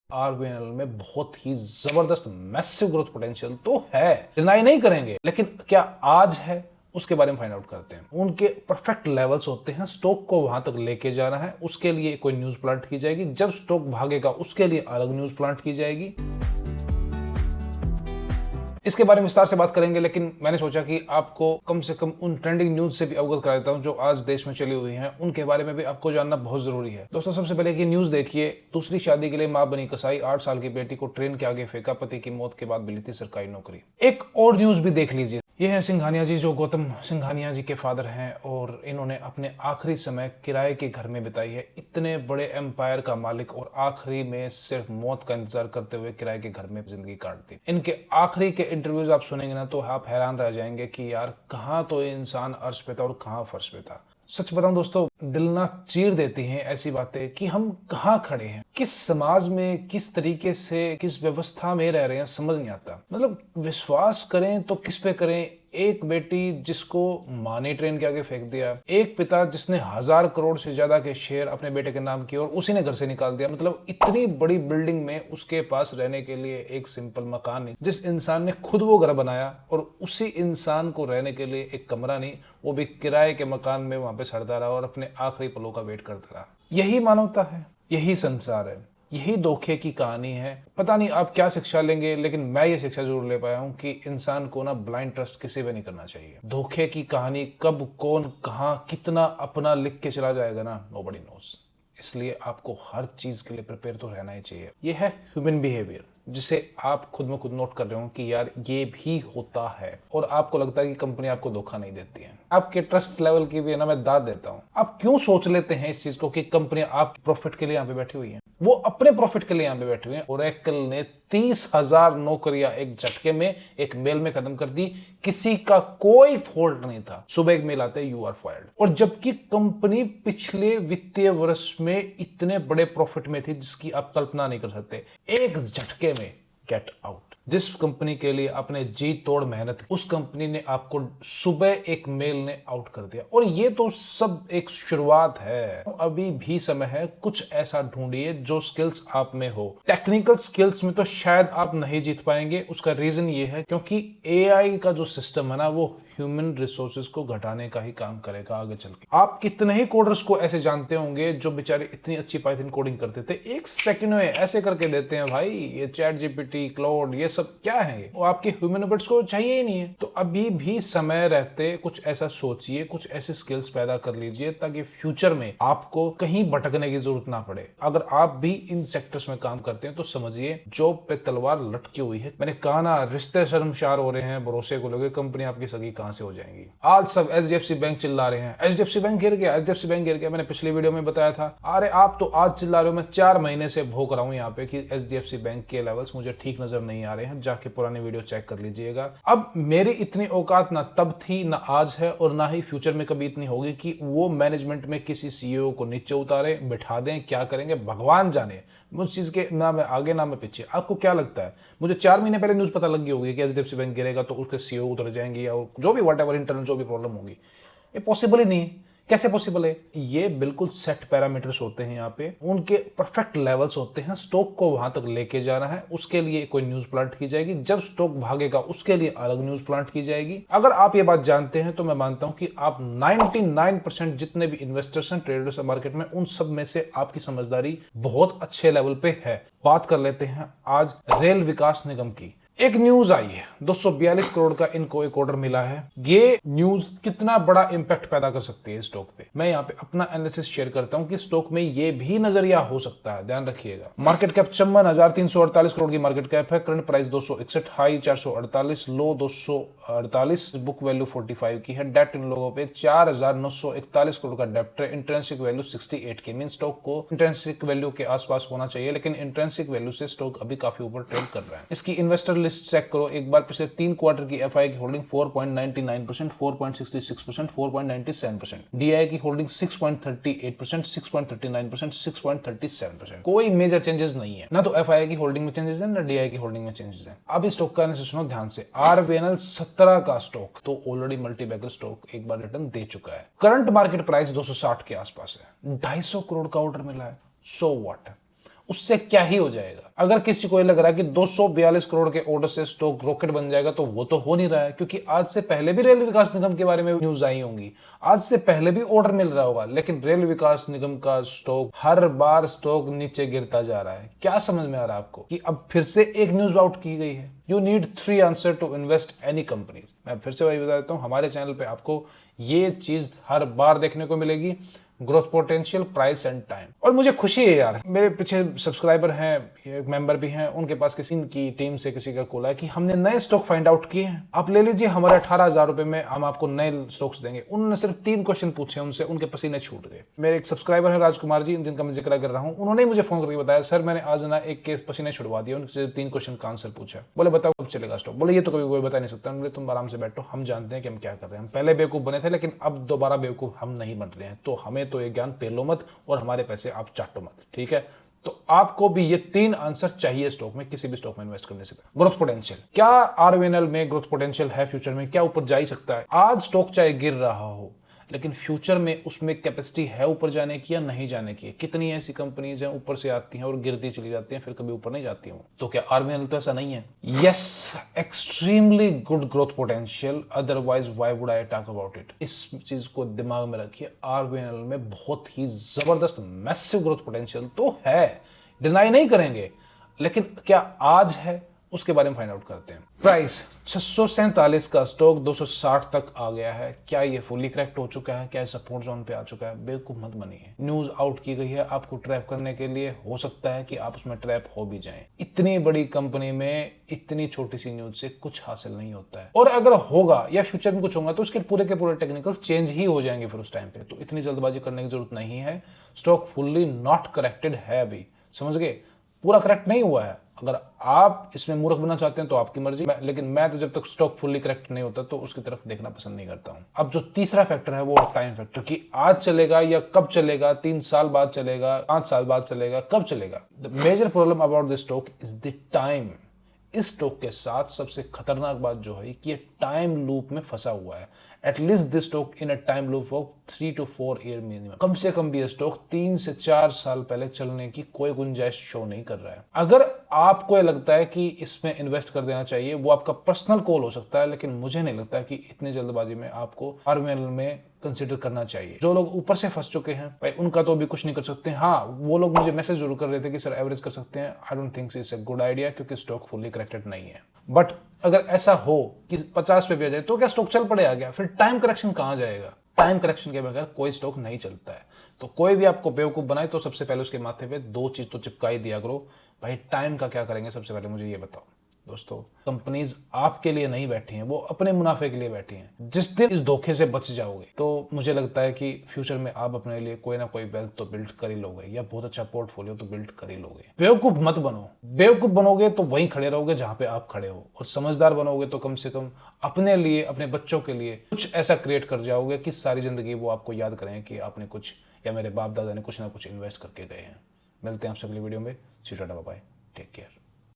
RBNL में बहुत ही जबरदस्त मैसिव ग्रोथ पोटेंशियल तो है, डिनाई नहीं करेंगे, लेकिन क्या आज है उसके बारे में फाइंड आउट करते हैं। उनके परफेक्ट लेवल्स होते हैं, स्टॉक को वहां तक लेके जाना है, उसके लिए कोई न्यूज प्लांट की जाएगी, जब स्टॉक भागेगा उसके लिए अलग न्यूज प्लांट की जाएगी। इसके बारे में विस्तार से बात करेंगे, लेकिन मैंने सोचा कि आपको कम से कम उन ट्रेंडिंग न्यूज से भी अवगत करा देता हूं जो आज देश में चली हुई हैं, उनके बारे में भी आपको जानना बहुत जरूरी है। दोस्तों, सबसे पहले की न्यूज देखिए। दूसरी शादी के लिए मां बनी कसाई, 8 साल की बेटी को ट्रेन के आगे फेंका, पति की मौत के बाद मिली थी सरकारी नौकरी। एक और न्यूज भी देख लीजिए। ये है सिंघानिया जी, जो गौतम सिंघानिया जी के फादर हैं, और इन्होंने अपने आखिरी समय किराए के घर में बिताई है। इतने बड़े एम्पायर का मालिक और आखिरी में सिर्फ मौत का इंतजार करते हुए किराए के घर में जिंदगी काट दी। इनके आखिरी के इंटरव्यूज आप सुनेंगे ना तो आप हैरान रह जाएंगे कि यार कहाँ तो इंसान अर्श पे था और कहाँ फर्श पे था। सच बताऊं दोस्तों, दिल ना चीर देती हैं ऐसी बातें कि हम कहाँ खड़े हैं, किस समाज में, किस तरीके से, किस व्यवस्था में रह रहे हैं, समझ नहीं आता। मतलब विश्वास करें तो किस पे करें। एक बेटी जिसको मां ने ट्रेन के आगे फेंक दिया, एक पिता जिसने 1000 करोड़ से ज्यादा के शेयर अपने बेटे के नाम किए और उसी ने घर से निकाल दिया। मतलब इतनी बड़ी बिल्डिंग में उसके पास रहने के लिए एक सिंपल मकान नहीं, जिस इंसान ने खुद वो घर बनाया, और उसी इंसान को रहने के लिए एक कमरा नहीं, वो भी किराए के मकान में वहां पे सड़ता रहा और अपने आखिरी पलों का वेट करता रहा। यही मानवता है, यही संसार है, यही धोखे की कहानी है। पता नहीं आप क्या शिक्षा लेंगे, लेकिन मैं ये शिक्षा जरूर ले पाया हूं कि इंसान को ना ब्लाइंड ट्रस्ट किसी पे नहीं करना चाहिए। धोखे की कहानी कब, कौन, कहां, कितना अपना लिख के चला जाएगा ना, नोबडी नोस। इसलिए आपको हर चीज के लिए प्रिपेयर तो रहना ही चाहिए। ये है ह्यूमन बिहेवियर, जिसे आप खुद में खुद नोट कर रहे हो कि यार ये भी होता है, और आपको लगता है कि कंपनी आपको धोखा नहीं देती है। आपके ट्रस्ट लेवल की भी ना मैं दाद देता हूं। आप क्यों सोच लेते हैं इस चीज को कि कंपनी आपके प्रॉफिट के लिए यहाँ पे बैठी हुई है? वो अपने प्रॉफिट के लिए यहाँ पे बैठी हुई है। ओरेकल ने 30,000 नौकरियां एक झटके में, एक मेल में खत्म कर दी। किसी का कोई फॉल्ट नहीं था। सुबह एक मेल आता है, यू आर फायर्ड। और जबकि कंपनी पिछले वित्तीय वर्ष में इतने बड़े प्रॉफिट में थी जिसकी आप कल्पना नहीं कर सकते। एक झटके में गेट आउट। जिस कंपनी के लिए आपने जी तोड़ मेहनत, उस कंपनी ने आपको सुबह एक मेल ने आउट कर दिया। और ये तो सब एक शुरुआत है। अभी भी समय है, कुछ ऐसा ढूंढिए जो स्किल्स आप में हो। टेक्निकल स्किल्स में तो शायद आप नहीं जीत पाएंगे। उसका रीजन ये है क्योंकि एआई का जो सिस्टम है ना, वो ह्यूमन रिसोर्सेज को घटाने का ही काम करेगा आगे चल के। आप कितने ही कोडर्स को ऐसे जानते होंगे जो बेचारे इतनी अच्छी पाइथन कोडिंग करते थे, एक सेकंड में ऐसे करके देते हैं भाई। ये चैट जीपीटी, क्लाउड, ये सब क्या है? वो आपके ह्यूमन एफर्ट्स को चाहिए ही नहीं है। तो अभी भी समय रहते कुछ ऐसा सोचिए, कुछ ऐसे स्किल्स पैदा कर लीजिए ताकि फ्यूचर में आपको कहीं भटकने की जरूरत ना पड़े। अगर आप भी इन सेक्टर्स में काम करते हैं तो समझिए जॉब पे तलवार लटकी हुई है। मैंने कहा ना, रिश्ते शर्मशार हो रहे हैं भरोसे को लेकर, कंपनी आपकी सगी कहां से हो जाएंगी। आज सब एचडीएफसी बैंक चिल्ला रहे हैं, एचडीएफसी बैंक गिर गया, एचडीएफसी बैंक गिर गया। मैंने पिछली वीडियो में बताया था। अरे आप तो आज चिल्ला रहे हो, मैं 4 महीने से भोग रहा हूं यहाँ पे कि एचडीएफसी बैंक के लेवल्स मुझे ठीक नजर नहीं आ रहे हैं। जाके पुरानी वीडियो चेक कर लीजिएगा। अब मेरी इतनी औकात ना तब थी, ना आज है, और ना ही फ्यूचर में कभी इतनी होगी कि वो मैनेजमेंट में किसी सीईओ को नीचे उतारे, बिठा दें। क्या करेंगे भगवान जाने। उस चीज के ना मैं आगे ना मैं पीछे। आपको क्या लगता है मुझे 4 महीने पहले न्यूज पता लग गई होगी कि एचडीएफसी बैंक गिरेगा तो उसके सीईओ उतर जाएंगे, या जो भी व्हाटएवर इंटरनल जो भी प्रॉब्लम होगी? ये पॉसिबल ही नहीं है। कैसे पॉसिबल है? ये बिल्कुल सेट पैरामीटर्स होते हैं यहाँ पे, उनके परफेक्ट लेवल्स होते हैं। स्टॉक को वहां तक लेके जाना है, उसके लिए कोई न्यूज प्लांट की जाएगी, जब स्टॉक भागेगा उसके लिए अलग न्यूज प्लांट की जाएगी। अगर आप ये बात जानते हैं तो मैं मानता हूं कि आप 99% जितने भी इन्वेस्टर्स हैं, ट्रेडर्स हैं मार्केट में, उन सब में से आपकी समझदारी बहुत अच्छे लेवल पे है। बात कर लेते हैं आज रेल विकास निगम की। एक न्यूज आई है, 242 करोड़ का इनको एक ऑर्डर मिला है। ये न्यूज कितना बड़ा इंपैक्ट पैदा कर सकती है स्टॉक पे, मैं यहाँ पे अपना एनालिसिस शेयर करता हूँ कि स्टॉक में ये भी नजरिया हो सकता है। ध्यान रखिएगा। मार्केट कैप 54,348 करोड़ की मार्केट कैप है। करंट प्राइस 261, हाई 448, लो 248, बुक वैल्यू 45 की है। डेट इन लोगों पे 4,941 करोड़ का डेप्ट है। इंट्रिंसिक वैल्यू 68 की। मीन स्टॉक को इंट्रिंसिक वैल्यू के आसपास होना चाहिए, लेकिन इंट्रिंसिक वैल्यू से स्टॉक अभी काफी ऊपर ट्रेड कर रहा है। इसकी इन्वेस्टर लिस्ट चेक करो एक बार। पिछले 3 क्वार्टर की एफआई की होल्डिंग 4.99%, 4.66%, 4.97%। डीआई की होल्डिंग 6.38%, 6.39%, 6.37%। कोई मेजर चेंजेस नहीं है, ना तो एफआई की होल्डिंग में चेंजेस है, ना डीआई की होल्डिंग में चेंजेस है। अब इस स्टॉक का एनालिसिस सुनो ध्यान से। आरबीएनएल 17 का स्टॉक तो ऑलरेडी मल्टीबैगर स्टॉक एक बार रिटर्न दे चुका है। करंट मार्केट प्राइस 260 के आसपास है। 250 करोड़ का ऑर्डर मिला है। So what? उससे क्या ही हो जाएगा। अगर किसी को ये लग रहा है कि 242 करोड़ के ऑर्डर से स्टॉक रॉकेट बन जाएगा, तो वो तो हो नहीं रहा है, क्योंकि आज से पहले भी रेल विकास निगम के बारे में न्यूज आई होंगी, आज से पहले भी ऑर्डर मिल रहा होगा, लेकिन रेल विकास निगम का स्टॉक हर बार स्टॉक नीचे गिरता जा रहा है। क्या समझ में आ रहा है आपको कि अब फिर से एक न्यूज आउट की गई है? You need 3 answer to invest any company. मैं फिर से वही बता देता हूँ, हमारे चैनल पे आपको ये चीज हर बार देखने को मिलेगी, growth potential, price and time. और मुझे खुशी है यार, मेरे पीछे सब्सक्राइबर हैं, मेंबर भी हैं, उनके पास किसी की टीम से किसी का कॉल है कि हमने नए स्टॉक फाइंड आउट किए हैं, आप ले लीजिए, हमारे 18,000 रुपए में हम आपको नए स्टॉक्स देंगे। उन्होंने सिर्फ 3 क्वेश्चन पूछे, उनसे उनके पसीने छूट गए। मेरे एक सब्सक्राइबर है राजकुमार जी, जिनका मैं जिक्र कर रहा हूँ, उन्होंने मुझे फोन करके बताया, सर मैंने आज ना एक के पसीने छुड़वा दिए, उनसे 3 क्वेश्चन का आंसर पूछा। बोले बताओ कब चलेगा स्टॉक? बोले ये तो कभी कोई बता नहीं सकता। बोले तुम आराम से बैठो, हम जानते हैं कि हम क्या कर रहे हैं, हम पहले बेवकूफ बने थे, लेकिन अब दोबारा बेवकूफ हम नहीं बन रहे हैं, तो हमें तो ये ज्ञान पेलो मत और हमारे पैसे आप चाटो मत, ठीक है? तो आपको भी ये 3 आंसर चाहिए स्टॉक में, किसी भी स्टॉक में इन्वेस्ट करने से पहले। ग्रोथ पोटेंशियल, क्या आरवीएनएल में ग्रोथ पोटेंशियल है? फ्यूचर में क्या ऊपर जा ही सकता है? आज स्टॉक चाहे गिर रहा हो, लेकिन फ्यूचर में उसमें कैपेसिटी है ऊपर जाने की या नहीं जाने की? कितनी ऐसी कंपनीज हैं ऊपर से आती हैं और गिरती चली जाती हैं, फिर कभी ऊपर नहीं जाती हूँ। तो क्या आरवीएनएल तो ऐसा नहीं है? Yes, extremely good growth potential, otherwise why would I talk about it. इस चीज को दिमाग में रखिए, आरवीएनएल में बहुत ही जबरदस्त मैसिव ग्रोथ पोटेंशियल तो है, डिनाई नहीं करेंगे, लेकिन क्या आज है, उसके बारे में फाइंड आउट करते हैं। प्राइस 647 का स्टॉक 260 तक आ गया है। क्या ये फुली करेक्ट हो चुका है? क्या सपोर्ट जोन पे आ चुका है? बेवकूफ मत बनिए, न्यूज आउट की गई है आपको ट्रैप करने के लिए, हो सकता है कि आप उसमें ट्रैप हो भी जाएं। इतनी बड़ी कंपनी में इतनी छोटी सी न्यूज से कुछ हासिल नहीं होता है, और अगर होगा या फ्यूचर में कुछ होगा तो उसके पूरे के पूरे टेक्निकल चेंज ही हो जाएंगे फिर उस टाइम पे। तो इतनी जल्दबाजी करने की जरूरत नहीं है, स्टॉक फुल्ली नॉट करेक्टेड है अभी, समझ गए? पूरा करेक्ट नहीं हुआ है। अगर आप इसमें मूर्ख बनना चाहते हैं तो आपकी मर्जी, लेकिन मैं तो जब तक स्टॉक फुल्ली करेक्ट नहीं होता तो उसकी तरफ देखना पसंद नहीं करता हूं। अब जो तीसरा फैक्टर है वो टाइम फैक्टर, कि आज चलेगा या कब चलेगा, 3 साल बाद चलेगा, 5 साल बाद चलेगा, कब चलेगा। The major problem about this stock is the time. इस स्टॉक के साथ सबसे खतरनाक बात जो है कि ये टाइम लूप में फंसा हुआ है। At least this stock in a time loop of 3 to 4 year minimum. कम से कम भी ये स्टॉक 3 से 4 साल पहले चलने की कोई गुंजाइश शो नहीं कर रहा है। अगर आपको लगता है कि इसमें इन्वेस्ट कर देना चाहिए, वो आपका पर्सनल कॉल हो सकता है, लेकिन मुझे नहीं लगता कि इतनी जल्दबाजी में आपको आरवीएनएल में कंसिडर करना चाहिए। जो लोग ऊपर से फंस चुके हैं भाई, उनका तो अभी कुछ नहीं कर सकते। हाँ, वो लोग मुझे मैसेज जरूर कर रहे थे कि सर एवरेज कर सकते हैं। I don't think it's a good idea, क्योंकि स्टॉक फुल्ली करेक्टेड नहीं है। बट अगर ऐसा हो कि 50 पे भी आ जाए तो क्या स्टॉक चल पड़े आ गया, फिर टाइम करेक्शन कहां जाएगा? टाइम करेक्शन के बगैर कोई स्टॉक नहीं चलता है। तो कोई भी आपको बेवकूफ बनाए तो सबसे पहले उसके माथे पे 2 चीज तो चिपका ही दिया करो। भाई टाइम का क्या करेंगे, सबसे पहले मुझे ये बताओ। दोस्तों, कंपनीज आपके लिए नहीं बैठी हैं, वो अपने मुनाफे के लिए बैठी हैं। जिस दिन इस धोखे से बच जाओगे तो मुझे लगता है कि फ्यूचर में आप अपने लिए कोई ना कोई वेल्थ तो बिल्ड कर ही लोगे, या बहुत अच्छा पोर्टफोलियो तो बिल्ड कर ही लोगे। बेवकूफ मत बनो। बेवकूफ बनोगे तो वहीं खड़े रहोगे जहां पे आप खड़े हो, और समझदार बनोगे तो कम से कम अपने लिए, अपने बच्चों के लिए कुछ ऐसा क्रिएट कर जाओगे कि सारी जिंदगी वो आपको याद करें कि आपने कुछ, या मेरे बाप दादा ने कुछ ना कुछ इन्वेस्ट करके गए हैं। मिलते हैं आपसे अगली वीडियो में। Tata bye bye, take care.